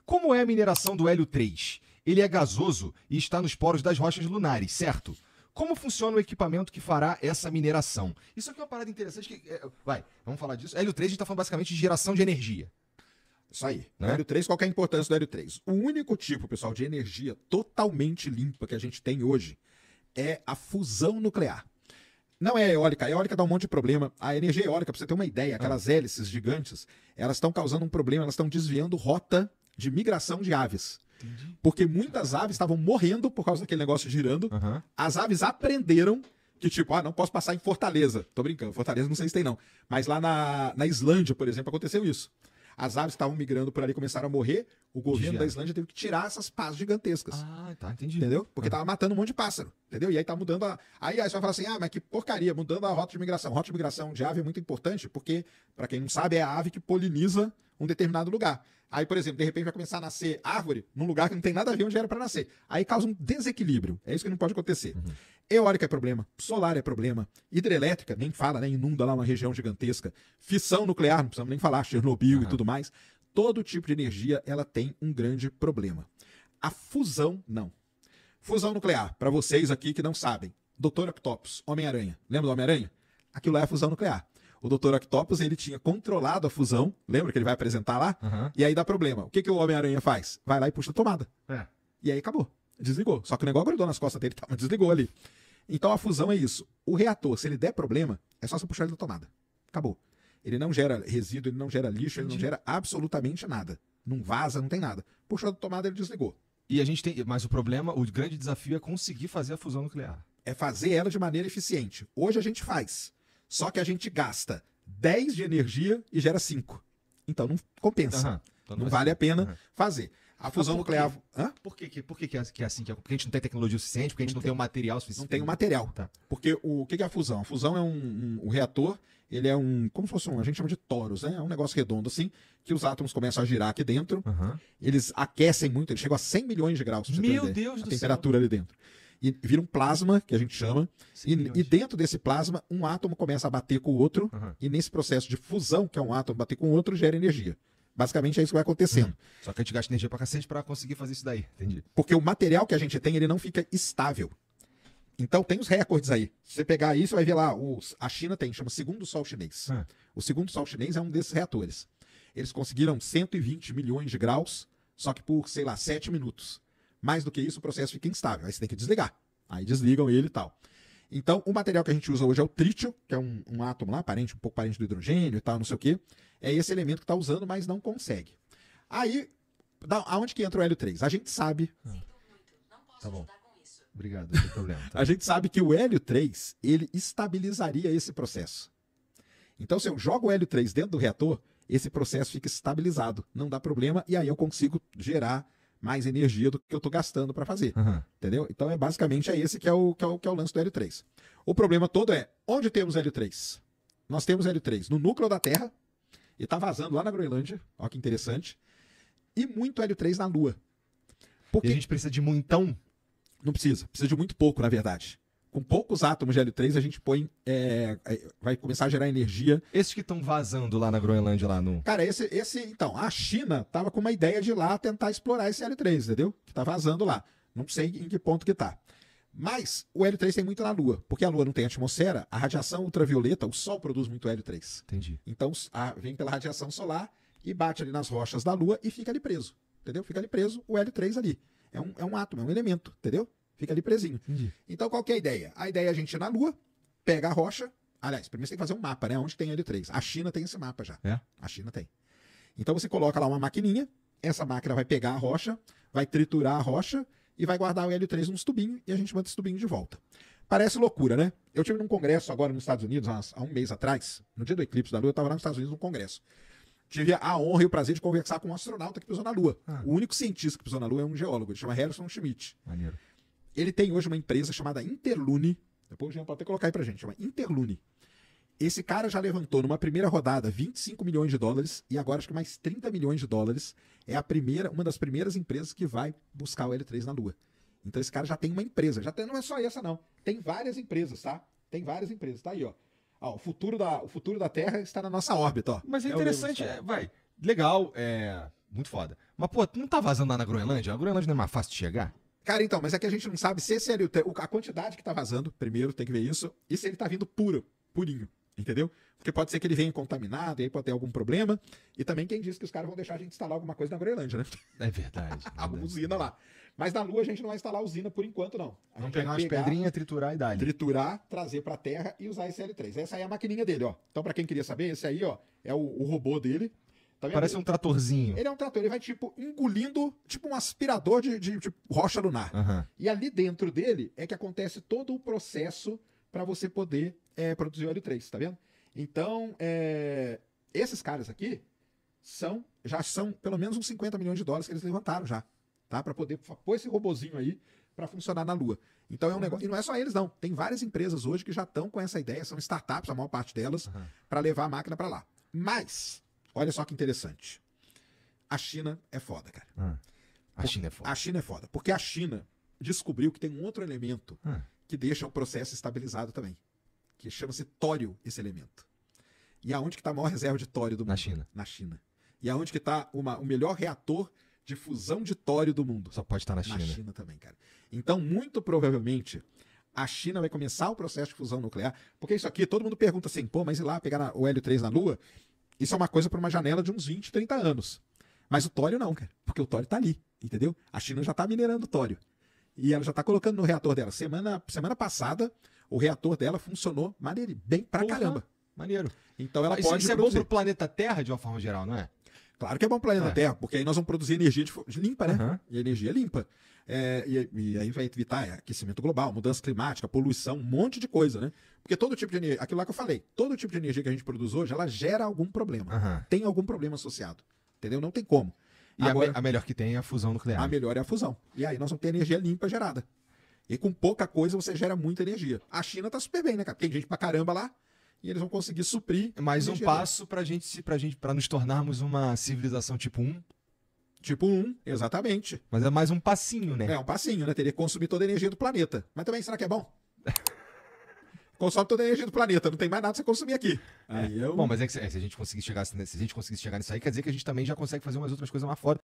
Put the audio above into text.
Como é a mineração do hélio 3? Ele é gasoso e está nos poros das rochas lunares, certo? Como funciona o equipamento que fará essa mineração? Isso aqui é uma parada interessante que... vamos falar disso. Hélio 3 a gente está falando basicamente de geração de energia. Isso aí. Né? Hélio 3, qual que é a importância do hélio 3? O único tipo, pessoal, de energia totalmente limpa que a gente tem hoje é a fusão nuclear. Não é a eólica. A eólica dá um monte de problema. A energia eólica, para você ter uma ideia, aquelas hélices gigantes, elas estão causando um problema, elas estão desviando rota de migração de aves. Entendi. Porque muitas aves estavam morrendo por causa daquele negócio girando. Uhum. As aves aprenderam que, tipo, não posso passar em Fortaleza. Tô brincando, Fortaleza não sei se tem não. Mas lá na Islândia, por exemplo, aconteceu isso. As aves estavam migrando por ali, começaram a morrer. O governo da Islândia teve que tirar essas pás gigantescas. Ah, tá, entendi. Entendeu? Porque tava matando um monte de pássaro. Entendeu? E aí tá mudando a... Aí você vai falar assim, mas que porcaria, mudando a rota de migração. Rota de migração de ave é muito importante, porque, para quem não sabe, é a ave que poliniza um determinado lugar. Aí, por exemplo, de repente vai começar a nascer árvore num lugar que não tem nada a ver onde era para nascer. Aí causa um desequilíbrio. É isso que não pode acontecer. Uhum. Eólica é problema, solar é problema, hidrelétrica, nem fala, né? Inunda lá uma região gigantesca. Fissão nuclear, não precisamos nem falar, Chernobyl e tudo mais. Todo tipo de energia, ela tem um grande problema. A fusão, não. Fusão nuclear, para vocês aqui que não sabem. Dr. Octopus, Homem-Aranha. Lembra do Homem-Aranha? Aquilo lá é a fusão nuclear. O Dr. Octopus, ele tinha controlado a fusão, lembra que ele vai apresentar lá? Uhum. E aí dá problema. O que o Homem-Aranha faz? Vai lá e puxa a tomada. É. E aí acabou. Desligou. Só que o negócio grudou nas costas dele, mas desligou ali. Então a fusão é isso. O reator, se ele der problema, é só você puxar ele da tomada. Acabou. Ele não gera resíduo, ele não gera lixo, ele não gera absolutamente nada. Não vaza, não tem nada. Puxou da tomada, ele desligou. E a gente tem... Mas o problema, o grande desafio é conseguir fazer a fusão nuclear. É fazer ela de maneira eficiente. Hoje a gente faz. Só que a gente gasta 10 de energia e gera 5. Então não compensa. Uhum. Então não vale a pena fazer. A fusão nuclear... Hã? Por que é assim? Porque a gente não tem tecnologia suficiente? Porque a gente não tem o material suficiente? Não tem o material. Tá. Porque o que é a fusão? A fusão é um reator, ele é como se fosse a gente chama de toros, né? É um negócio redondo assim, que os átomos começam a girar aqui dentro, eles aquecem muito, eles chegam a 100 milhões de graus. Meu Deus do céu! A temperatura ali dentro. E vira um plasma, que a gente chama, e dentro desse plasma, um átomo começa a bater com o outro, e nesse processo de fusão, que é um átomo bater com o outro, gera energia. Basicamente é isso que vai acontecendo. Só que a gente gasta energia pra cacete pra conseguir fazer isso daí, entendi. Porque o material que a gente tem, ele não fica estável. Então tem os recordes aí. Se você pegar aí, você vai ver lá, a China tem, chama Segundo Sol Chinês. O Segundo Sol Chinês é um desses reatores. Eles conseguiram 120 milhões de graus, só que por, sei lá, 7 minutos. Mais do que isso, o processo fica instável. Aí você tem que desligar. Aí desligam ele e tal. Então, o material que a gente usa hoje é o trítio, que é um átomo lá, um pouco parente do hidrogênio e tal, não sei o quê. É esse elemento que está usando, mas não consegue. Aí, aonde que entra o hélio 3? A gente sabe... Tá bom. Obrigado, não tem problema. Tá. A gente sabe que o hélio 3, ele estabilizaria esse processo. Então, se eu jogo o hélio 3 dentro do reator, esse processo fica estabilizado. Não dá problema, e aí eu consigo gerar mais energia do que eu estou gastando para fazer. Entendeu? Então, basicamente, esse que é o lance do hélio 3. O problema todo é, onde temos hélio 3? Nós temos hélio 3 no núcleo da Terra, e está vazando lá na Groenlândia, olha que interessante, e muito hélio 3 na Lua. Porque a gente precisa de muitão? Não precisa de muito pouco, na verdade. Com poucos átomos de hélio 3, a gente vai começar a gerar energia. Esses que estão vazando lá na Groenlândia, lá no... Cara, então, a China tava com uma ideia de ir lá tentar explorar esse hélio 3, entendeu? Que tá vazando lá. Não sei em que ponto que tá. Mas o hélio 3 tem muito na Lua. Porque a Lua não tem atmosfera, a radiação ultravioleta, o Sol produz muito hélio 3. Entendi. Então, vem pela radiação solar e bate ali nas rochas da Lua e fica ali preso. Entendeu? Fica ali preso o hélio 3 ali. É um átomo, é um elemento, entendeu? Fica ali presinho. Entendi. Então, qual que é a ideia? A ideia é a gente ir na Lua, pega a rocha. Aliás, primeiro você tem que fazer um mapa, né? Onde tem hélio 3. A China tem esse mapa já. É? A China tem. Então você coloca lá uma maquininha, essa máquina vai pegar a rocha, vai triturar a rocha e vai guardar o hélio 3 nos tubinhos e a gente manda esse tubinho de volta. Parece loucura, né? Eu tive num congresso agora nos Estados Unidos, há um mês atrás, no dia do eclipse da Lua, eu estava lá nos Estados Unidos num congresso. Tive a honra e o prazer de conversar com um astronauta que pisou na Lua. O único cientista que pisou na Lua é um geólogo, ele chama Harrison Schmitt. Maneiro. Ele tem hoje uma empresa chamada Interlune. Depois o Jean pode até colocar aí pra gente. Chama Interlune. Esse cara já levantou numa primeira rodada 25 milhões de dólares e agora acho que mais 30 milhões de dólares. É uma das primeiras empresas que vai buscar o hélio 3 na Lua. Então esse cara já tem uma empresa. Não é só essa não. Tem várias empresas, tá? Tem várias empresas. Tá aí, ó. O futuro da Terra está na nossa órbita, ó. Mas é interessante, legal, muito foda. Mas, pô, não tá vazando lá na Groenlândia? A Groenlândia não é mais fácil de chegar? Cara, então, mas é que a gente não sabe se esse HLO3, a quantidade que tá vazando, primeiro tem que ver isso, e se ele tá vindo purinho, entendeu? Porque pode ser que ele venha contaminado, e aí pode ter algum problema. E também quem disse que os caras vão deixar a gente instalar alguma coisa na Groenlândia, né? É verdade. A usina lá. Mas na Lua a gente não vai instalar usina por enquanto, não. Vamos pegar umas pedrinhas, triturar e dar ali. Triturar, trazer pra Terra e usar esse L3. Essa aí é a maquininha dele, ó. Então, pra quem queria saber, esse aí, ó, é o robô dele. Tá vendo? Parece um tratorzinho. Ele é um trator, ele vai, tipo, engolindo, tipo um aspirador de rocha lunar. Uhum. E ali dentro dele é que acontece todo o processo para você poder produzir o L3, tá vendo? Então, esses caras aqui já são pelo menos uns 50 milhões de dólares que eles levantaram já, tá? Para poder pôr esse robozinho aí para funcionar na Lua. Então é um negócio, e não é só eles não, tem várias empresas hoje que já estão com essa ideia, são startups, a maior parte delas, para levar a máquina para lá. Mas, olha só que interessante, a China é foda, cara. A China é foda. A China é foda, porque a China descobriu que tem um outro elemento que deixa o processo estabilizado também, que chama-se tório, esse elemento. E aonde que está a maior reserva de tório do mundo? Na China. Na China. E aonde que está o melhor reator de fusão de tório do mundo? Só pode estar na China. Na China também, cara. Então, muito provavelmente, a China vai começar o processo de fusão nuclear, porque isso aqui, todo mundo pergunta assim, pô, mas ir lá pegar o L3 na Lua, isso é uma coisa para uma janela de uns 20, 30 anos. Mas o tório não, cara, porque o tório está ali, entendeu? A China já está minerando tório. E ela já está colocando no reator dela. Semana passada, o reator dela funcionou bem pra caramba. Maneiro. Então ela pode isso é bom pro planeta Terra, de uma forma geral, não é? Claro que é bom pro planeta Terra, porque aí nós vamos produzir energia limpa, né? Uhum. E energia limpa. E aí vai evitar aquecimento global, mudança climática, poluição, um monte de coisa, né? Porque todo tipo de energia, aquilo lá que eu falei, todo tipo de energia que a gente produz hoje, ela gera algum problema. Uhum. Tem algum problema associado. Entendeu? Não tem como. E agora, a melhor que tem é a fusão nuclear. A melhor é a fusão. E aí nós vamos ter energia limpa gerada. E com pouca coisa você gera muita energia. A China tá super bem, né, cara? Tem gente pra caramba lá e eles vão conseguir suprir. Mais um passo pra nos tornarmos uma civilização tipo 1. Tipo 1, exatamente. Mas é mais um passinho, né? É um passinho, né? Teria que consumir toda a energia do planeta. Mas também, será que é bom? Consome toda a energia do planeta, não tem mais nada pra você consumir aqui. Aí Bom, mas é que se a gente conseguir chegar nisso aí, quer dizer que a gente também já consegue fazer umas outras coisas mais foda.